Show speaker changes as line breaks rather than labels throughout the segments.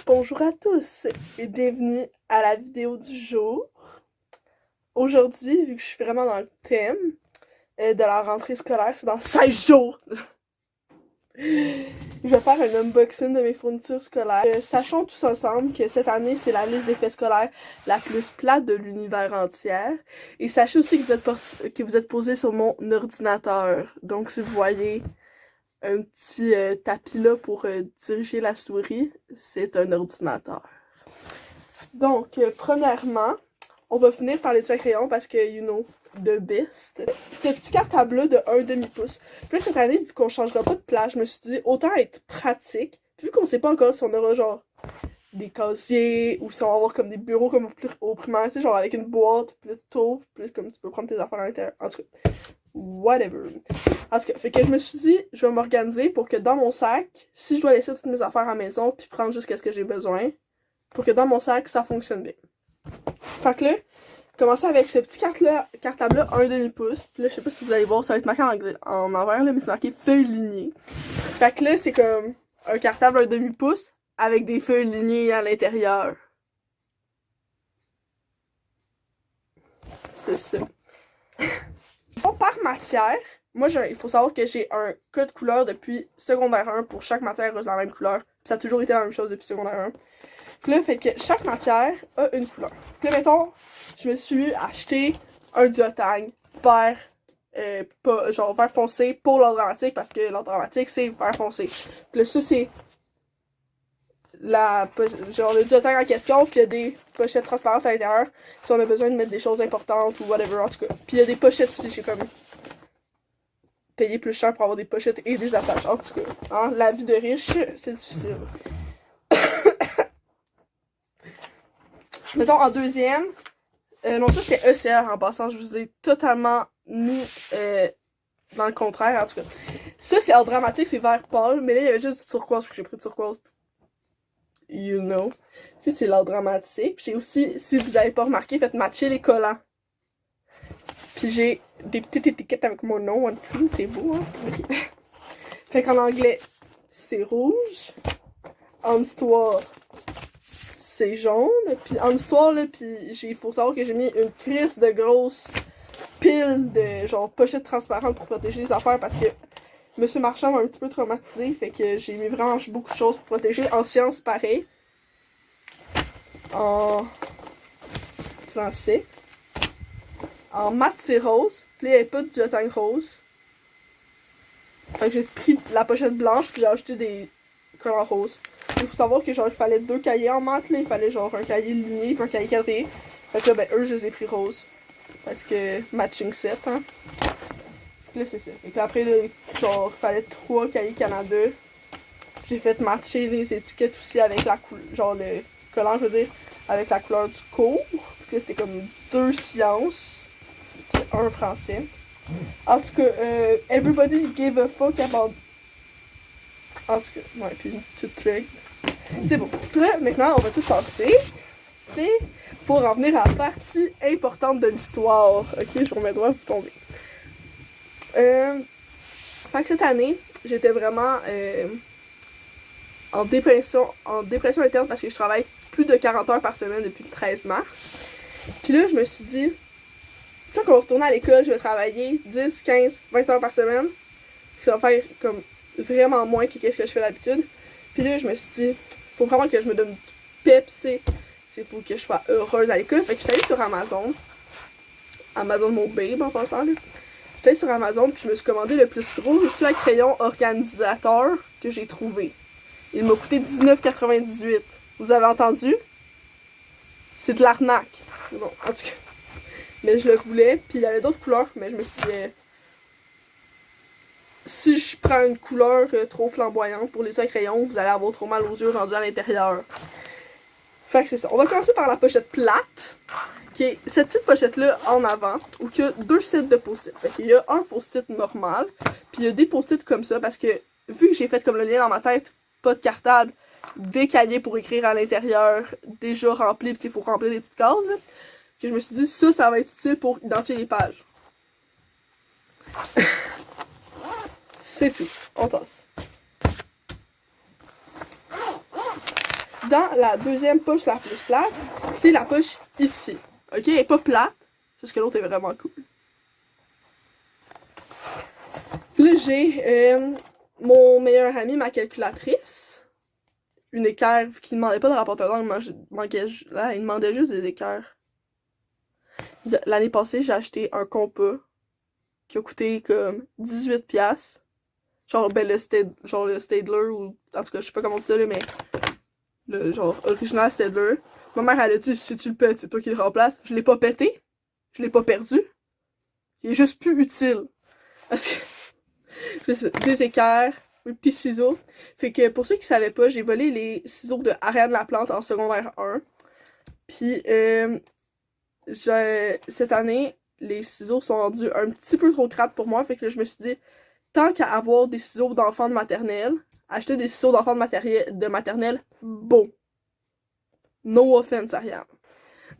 Bonjour à tous et bienvenue à la vidéo du jour. Aujourd'hui, vu que je suis vraiment dans le thème de la rentrée scolaire, c'est dans 16 jours. Je vais faire un unboxing de mes fournitures scolaires. Sachons tous ensemble que cette année, c'est la liste des faits scolaires la plus plate de l'univers entière. Et sachez aussi que vous êtes posé sur mon ordinateur. Donc si vous voyez un petit tapis là pour diriger la souris, c'est un ordinateur. Donc, premièrement, on va finir par les tuiles à crayon parce que, you know, the best. Ce petit cartable-là de 1 demi-pouce. Puis là, cette année, vu qu'on changera pas de place, je me suis dit, autant être pratique. Vu qu'on sait pas encore si on aura genre des casiers ou si on va avoir comme des bureaux comme au primaire, tu sais, genre avec une boîte, puis là, t'ouvres, puis comme tu peux prendre tes affaires à l'intérieur. En tout cas, whatever. En tout cas, fait que je me suis dit, je vais m'organiser pour que dans mon sac, si je dois laisser toutes mes affaires à la maison, puis prendre juste ce que j'ai besoin, pour que dans mon sac, ça fonctionne bien. Fait que là, commencer avec ce petit cartable-là, 1 demi-pouce. Puis là, je sais pas si vous allez voir, ça va être marqué en envers, là, mais c'est marqué feuilles lignées. Fait que là, c'est comme un cartable 1 demi-pouce avec des feuilles lignées à l'intérieur. C'est ça. Par matière, moi, il faut savoir que j'ai un code couleur depuis secondaire 1 pour chaque matière de la même couleur. Puis ça a toujours été la même chose depuis secondaire 1. Puis là, fait que chaque matière a une couleur. Puis là, mettons, je me suis acheté un duotang vert, genre vert foncé pour l'ordre dramatique parce que l'ordre dramatique c'est vert foncé. Puis là, ça c'est genre le duotang en question, puis il y a des pochettes transparentes à l'intérieur si on a besoin de mettre des choses importantes ou whatever, en tout cas. Puis il y a des pochettes aussi, j'ai comme payé plus cher pour avoir des pochettes et des attaches, en tout cas. Hein, la vie de riche, c'est difficile. Mettons en deuxième, non, ça c'était ECR en passant, je vous ai totalement mis dans le contraire en tout cas. Ça c'est ordre dramatique, c'est vert pâle, mais là il y avait juste du turquoise, parce que j'ai pris du turquoise. You know. Puis c'est l'ordre dramatique. J'ai aussi, si vous avez pas remarqué, fait matcher les collants. Puis j'ai des petites étiquettes avec mon nom en dessous, c'est beau, hein? Okay. Fait qu'en anglais, c'est rouge. En histoire, c'est jaune. Puis en histoire, là, puis faut savoir que j'ai mis une crise de grosse pile de genre pochettes transparentes pour protéger les affaires parce que Monsieur Marchand m'a un petit peu traumatisé. Fait que j'ai mis vraiment beaucoup de choses pour protéger. En sciences, pareil. En français. En maths, c'est rose. Puis là, il n'y avait pas de duotang rose. Fait que j'ai pris la pochette blanche puis j'ai ajouté des collants roses. Il faut savoir que genre il fallait 2 cahiers en maths là, il fallait genre un cahier ligné puis un cahier quadrillé. Fait que là ben eux je les ai pris roses. Parce que matching set hein. Puis là c'est ça. Fait que là, après là, genre il fallait 3 cahiers Canada. J'ai fait matcher les étiquettes aussi avec la couleur, genre le collant je veux dire, avec la couleur du cours. Puis là c'était comme 2 sciences. Puis 1 français. En tout cas, everybody gave a fuck about. En tout cas, ouais, puis une petite trick. C'est bon. Puis là, maintenant, on va tout passer. C'est pour en venir à la partie importante de l'histoire. Ok, je vous remets droit, vous tombez. Fait que cette année, j'étais vraiment en dépression interne parce que je travaille plus de 40 heures par semaine depuis le 13 mars. Puis là, je me suis dit, quand on va retourner à l'école, je vais travailler 10, 15, 20 heures par semaine. Ça va faire comme vraiment moins que ce que je fais d'habitude. Puis là, je me suis dit, faut vraiment que je me donne du peps, tu sais. Il faut que je sois heureuse à l'école. Fait que j'étais allée sur Amazon. Amazon mon babe en passant, là. J'étais allée sur Amazon, puis je me suis commandé le plus gros tuile à crayon organisateur que j'ai trouvé. Il m'a coûté 19,98. Vous avez entendu? C'est de l'arnaque. Bon, en tout cas. Mais je le voulais, puis il y avait d'autres couleurs, mais je me suis dit, si je prends une couleur trop flamboyante pour les tuiles à crayon, vous allez avoir trop mal aux yeux rendus à l'intérieur. Fait que c'est ça. On va commencer par la pochette plate, qui est cette petite pochette-là en avant, où il y a 2 sets de post-it. Fait qu'il y a un post-it normal, puis il y a des post-it comme ça, parce que vu que j'ai fait comme le lien dans ma tête, pas de cartable, des cahiers pour écrire à l'intérieur, déjà remplis, puis il faut remplir les petites cases, là, que je me suis dit, ça va être utile pour identifier les pages. C'est tout. On tasse. dans la deuxième poche la plus plate, c'est la poche ici. Ok, elle est pas plate, parce que l'autre est vraiment cool. Puis là, j'ai mon meilleur ami, ma calculatrice. Une équerre qui ne demandait pas de rapporteur d'angle, il demandait juste des équerres. L'année passée, j'ai acheté un compas qui a coûté comme 18$. Genre, ben, le Staedtler, ou en tout cas, je sais pas comment dire ça, là, mais le genre original Staedtler. Ma mère, elle a dit, si tu le pètes, c'est toi qui le remplaces. Je l'ai pas pété. Je l'ai pas perdu. Il est juste plus utile. Parce que j'ai des équerres, mes petits ciseaux. Fait que pour ceux qui savaient pas, j'ai volé les ciseaux de Ariane Laplante en secondaire 1. Puis cette année, les ciseaux sont rendus un petit peu trop crades pour moi. Fait que là, je me suis dit, tant qu'à avoir des ciseaux d'enfants de maternelle, acheter des ciseaux d'enfants de maternelle, bon. No offense, Ariane.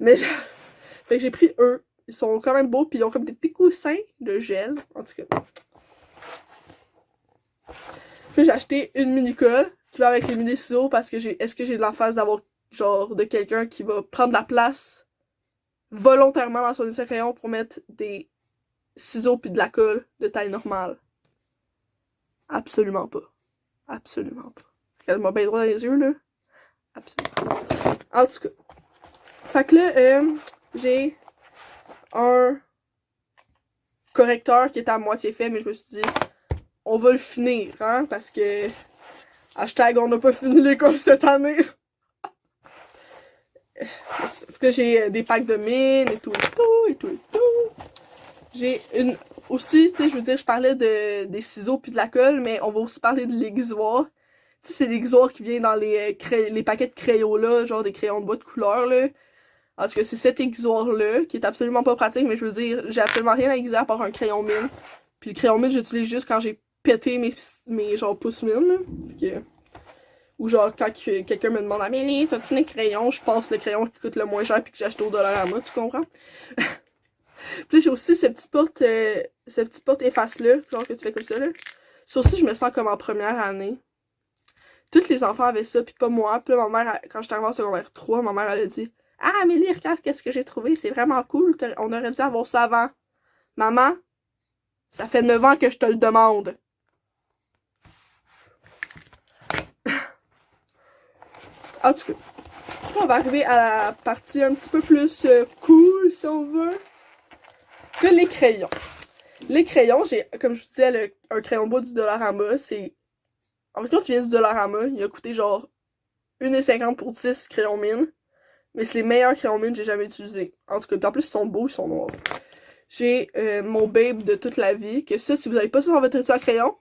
Mais fait que j'ai pris eux. Ils sont quand même beaux, puis ils ont comme des petits coussins de gel. En tout cas. Puis j'ai acheté une mini-colle qui va avec les mini-ciseaux parce que est-ce que j'ai de la face d'avoir genre de quelqu'un qui va prendre la place volontairement dans son lycée crayon pour mettre des ciseaux puis de la colle de taille normale? Absolument pas. Absolument pas. Regarde-moi bien droit dans les yeux, là. Absolument. En tout cas. Fait que là, j'ai un correcteur qui est à moitié fait, mais je me suis dit, on va le finir, hein, parce que hashtag on n'a pas fini l'école cette année. Fait que j'ai des packs de mine et tout et tout et tout et tout. J'ai une aussi, tu sais, je veux dire, je parlais des ciseaux puis de la colle, mais on va aussi parler de l'aiguisoir. Tu sais, c'est l'aiguisoir qui vient dans les paquets de crayons là, genre des crayons de bois de couleur là. En tout cas, c'est cet aiguisoir-là, qui est absolument pas pratique, mais je veux dire, j'ai absolument rien à aiguiser à part un crayon mine. Puis le crayon mine, j'utilise juste quand j'ai pété mes genre pouces mine, là. Que... Ou genre, quand quelqu'un me demande « Amélie, t'as-tu des crayons? » Je passe le crayon qui coûte le moins cher puis que j'ai acheté au Dollarama, tu comprends? Puis j'ai aussi ce petit porte efface-là, genre que tu fais comme ça, là. Ça aussi, je me sens comme en première année. Tous les enfants avaient ça, puis pas moi. Puis là, ma mère, quand j'étais arrivée en secondaire 3, ma mère, elle a dit « Ah, Amélie, regarde qu'est-ce que j'ai trouvé, c'est vraiment cool, on aurait dû avoir ça avant. » Maman, ça fait 9 ans que je te le demande. En tout cas, on va arriver à la partie un petit peu plus cool, si on veut. Que les crayons. Les crayons, j'ai, comme je vous disais, un crayon de bois du Dollarama, c'est... En fait, quand il vient du Dollarama, il a coûté genre 1,50 pour 10 crayons mine. Mais c'est les meilleurs crayons mine que j'ai jamais utilisés. En tout cas, puis en plus, ils sont beaux, ils sont noirs. J'ai mon Babe de toute la vie, que ça, si vous n'avez pas ça dans votre étui à crayon,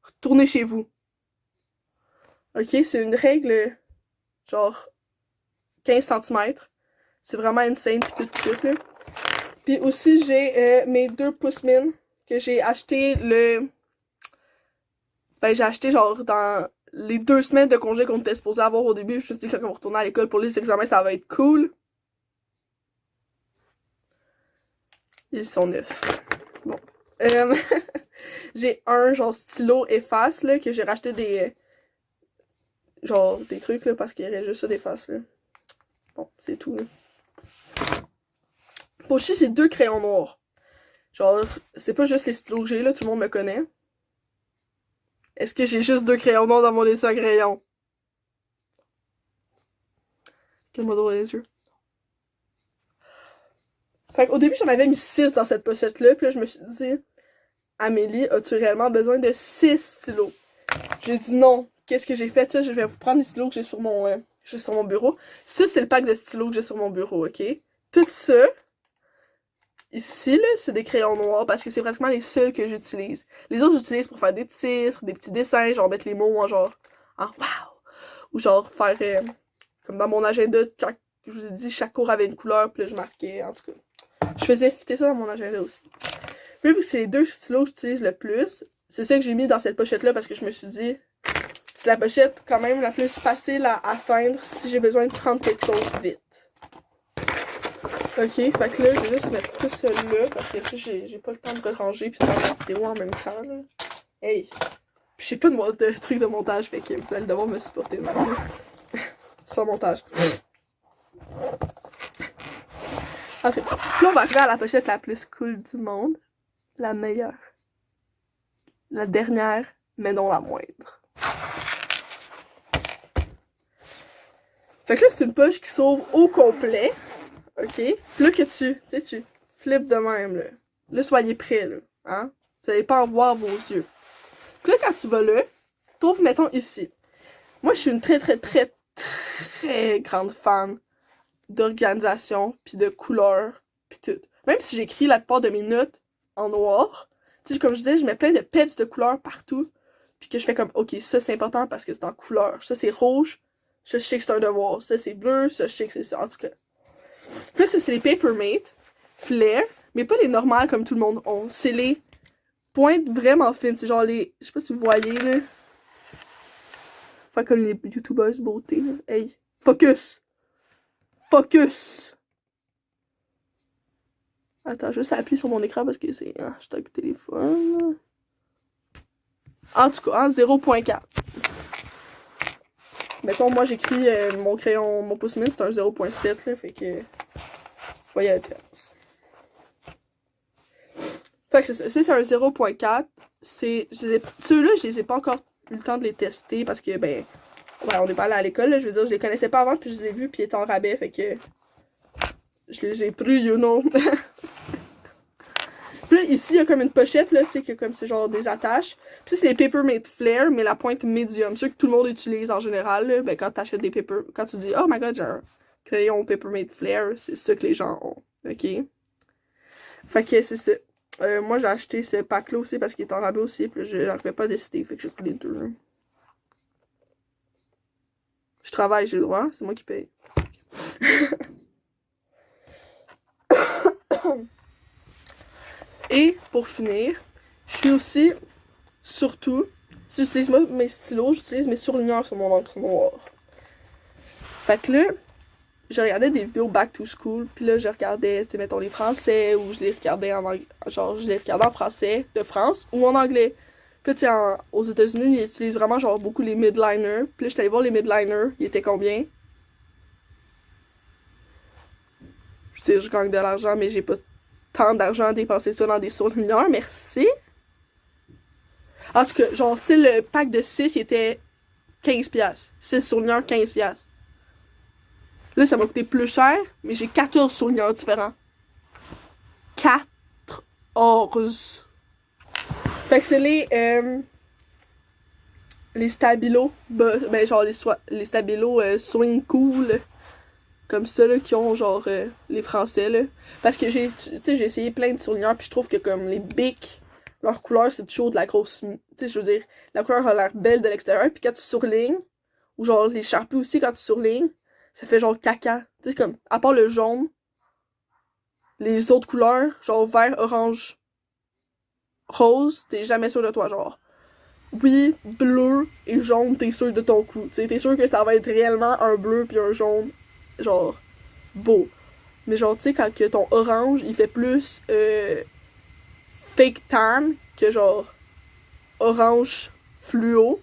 retournez chez vous. Ok, c'est une règle, genre, 15 cm. C'est vraiment insane, pis tout, là. Puis aussi, j'ai mes 2 pouces mine, que j'ai acheté Ben, j'ai acheté, genre, dans les 2 semaines de congé qu'on était supposé avoir au début. Je me suis dit que quand on va retourner à l'école pour les examens, ça va être cool. Ils sont neufs. Bon. J'ai un, genre, stylo efface, là, que j'ai racheté des... genre, des trucs, là, parce qu'il y aurait juste ça d'efface, là. Bon, c'est tout, là. Pour chier, c'est 2 crayons noirs. Genre, c'est pas juste les stylos que j'ai, là, tout le monde me connaît. Est-ce que j'ai juste 2 crayons noirs dans mon étui à crayon? Quel-moi droit les yeux. Fait qu'au début, j'en avais mis 6 dans cette pochette-là, puis là, je me suis dit, Amélie, as-tu réellement besoin de 6 stylos? J'ai dit non. Qu'est-ce que j'ai fait? Ça, je vais vous prendre les stylos que j'ai sur mon bureau. Ça, c'est le pack de stylos que j'ai sur mon bureau, ok? Tout ça, ici, là, c'est des crayons noirs parce que c'est pratiquement les seuls que j'utilise. Les autres, j'utilise pour faire des titres, des petits dessins, genre mettre les mots en genre, en wow! Ou genre faire, comme dans mon agenda, je vous ai dit, chaque cours avait une couleur, puis là, je marquais, en tout cas. Je faisais fitter ça dans mon agenda aussi. Puis vu que c'est les 2 stylos que j'utilise le plus, c'est ça que j'ai mis dans cette pochette-là parce que je me suis dit, c'est la pochette quand même la plus facile à atteindre si j'ai besoin de prendre quelque chose vite. Ok, fait que là, je vais juste mettre tout ça là parce que j'ai pas le temps de ranger puis de faire la vidéo en même temps, là. Hey! Puis j'ai pas de truc de montage, fait que vous allez devoir me supporter maintenant. sans montage. Ensuite, là, on va arriver à la pochette la plus cool du monde. La meilleure. La dernière, mais non la moindre. Fait que là, c'est une poche qui s'ouvre au complet. OK? Puis là, que tu flippes de même, là. Là, soyez prêts, là. Hein? Vous allez pas en voir vos yeux. Puis là, quand tu vas là, trouve, mettons, ici. Moi, je suis une très, très, très, très grande fan d'organisation, puis de couleurs, puis tout. Même si j'écris la plupart de mes notes en noir, tu sais, comme je disais, je mets plein de peps de couleurs partout, puis que je fais comme, ok, ça c'est important parce que c'est en couleur, ça c'est rouge, ça je sais que c'est un devoir, ça c'est bleu, ça je sais que c'est ça, en tout cas. Puis là, ça c'est les Papermate Flair, mais pas les normales comme tout le monde ont, c'est les pointes vraiment fines, c'est genre les, je sais pas si vous voyez, là. Enfin, comme les youtubeuses beauté, là. Hey, focus! Focus! Attends, juste appuyer sur mon écran parce que c'est un hashtag téléphone. En tout cas, en 0.4. Mettons, moi j'écris mon crayon, mon pouce mine, c'est un 0.7, là, fait que. Vous voyez la différence. Fait que c'est ça, c'est un 0.4. Ceux-là, je les ai pas encore eu le temps de les tester parce que, ben, on est pas allé à l'école, là, je veux dire, je les connaissais pas avant, puis je les ai vus, puis ils étaient en rabais, fait que. Je les ai pris, you know. Puis là, ici, il y a comme une pochette, là, tu sais, qui a comme c'est genre des attaches. Puis ça, c'est les Papermate Flair, mais la pointe médium. Ceux que tout le monde utilise en général, là, ben, quand t'achètes des paper... Quand tu dis, oh my god, j'ai un crayon Papermate Flair, c'est ça que les gens ont. OK? Fait que c'est ça. Moi, j'ai acheté ce pack-là aussi parce qu'il est en rabais aussi, puis je n'arrivais pas à décider, fait que j'ai pris les deux. Je travaille, j'ai le droit, c'est moi qui paye. Et pour finir, je suis aussi, surtout, si j'utilise pas mes stylos, j'utilise mes surligneurs sur mon encre noire. Fait que là, je regardais des vidéos back to school, puis là, je regardais, tu sais, mettons les français, ou je les regardais en anglais, genre, je les regardais en français de France, ou en anglais. Puis tu sais, aux États-Unis, ils utilisent vraiment, genre, beaucoup les midliners. Puis là, j'étais allée voir les midliners, ils étaient combien? Je veux dire, je gagne de l'argent, mais j'ai pas tant d'argent à dépenser ça dans des surligneurs, merci. En tout cas, genre, si le pack de 6, il était 15$. 6 surligneurs, 15$. Là, ça m'a coûté plus cher, mais j'ai 14 surligneurs différents. 14. Fait que c'est les Stabilo, ben genre les Stabilo Swing Cool, comme ça, là, qui ont genre les Français, là. Parce que j'ai essayé plein de surligneurs, puis je trouve que comme les Bic, leur couleur, c'est toujours de la grosse... Tu sais, je veux dire, la couleur a l'air belle de l'extérieur, puis quand tu surlignes, ou genre les Sharpies aussi, quand tu surlignes, ça fait genre caca. Tu sais, comme, à part le jaune, les autres couleurs, genre vert, orange, rose, t'es jamais sûr de toi, genre. Oui, bleu et jaune, t'es sûr de ton coup. Tu sais, t'es sûr que ça va être réellement un bleu puis un jaune, genre, beau. Mais genre, tu sais, quand que ton orange, il fait plus fake tan que genre orange fluo.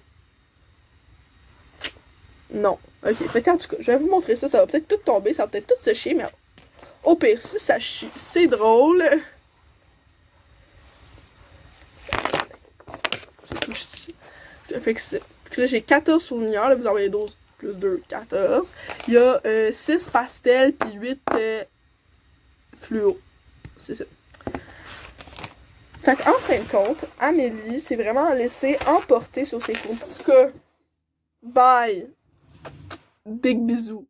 Non. Ok, fait en tout cas, je vais vous montrer ça. Ça va peut-être tout tomber, ça va peut-être tout se chier, mais au pire, si ça chie, c'est drôle. Fait que là, j'ai 14 souvenirs. Là, vous en voyez 12 plus 2, 14. Il y a 6 pastels puis 8 fluo. C'est ça. Fait qu'en fin de compte, Amélie s'est vraiment laissée emporter sur ses photos. En tout cas, bye! Big bisous!